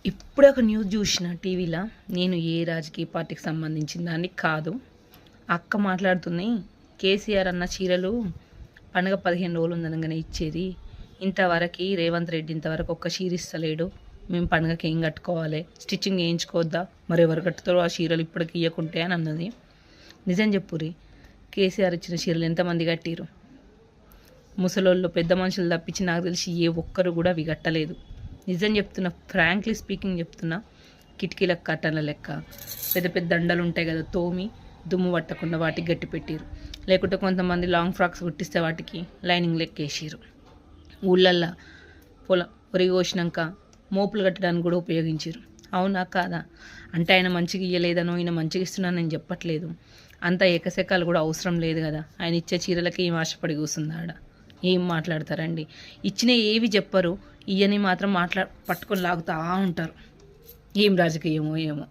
ఇప్పుడే ఒక న్యూస్ చూసిన టీవీలో. నేను ఏ రాజకీయ పార్టీకి సంబంధించిన దాన్ని కాదు. అక్క మాట్లాడుతుంది, కేసీఆర్ అన్న చీరలు పండగ 15 రోజులు ఉందనగానే ఇచ్చేది, ఇంతవరకు రేవంత్ రెడ్డి ఇంతవరకు ఒక్క చీర ఇస్తలేడు, మేము పండగకి ఏం కట్టుకోవాలి, స్టిచ్చింగ్ వేయించుకోవద్దా, మరి ఎవరు కట్టుతారో ఆ చీరలు ఇప్పటికి ఇవ్వకుంటే అని అన్నది. నిజం చెప్పురి, కేసీఆర్ ఇచ్చిన చీరలు ఎంతమంది కట్టిరు? ముసలోళ్ళు పెద్ద మనుషులు తప్పించి నాకు తెలిసి ఏ ఒక్కరు కూడా అవి కట్టలేదు. నిజం చెప్తున్నా, ఫ్రాంక్లీ స్పీకింగ్ చెప్తున్నా. కిటికీల కట్టల లెక్క పెద్ద పెద్ద దండలు ఉంటాయి కదా, తోమి దుమ్ము పట్టకుండా వాటికి గట్టి పెట్టిరు. లేకుంటే కొంతమంది లాంగ్ ఫ్రాక్స్ కుట్టిస్తే వాటికి లైనింగ్ లెక్క వేసిరు. ఊళ్ళల్లో ఒరిగి కోసినాక మోపులు కట్టడానికి కూడా ఉపయోగించారు. అవునా కాదా? అంటే ఆయన మంచిగా ఇయ్యలేదనో ఈయన మంచిగా ఇస్తున్నాను నేను చెప్పట్లేదు. అంత ఏకశకాలు కూడా అవసరం లేదు కదా. ఆయన ఇచ్చే చీరలకి ఏం ఆశపడి కూర్చుందాడ? ఏం మాట్లాడతారండి? ఇచ్చిన ఏవి చెప్పరు, ఇయ్యని మాత్రం పట్టుకొని లాగుతూ ఉంటారు. ఏం రాజకీయమో ఏమో.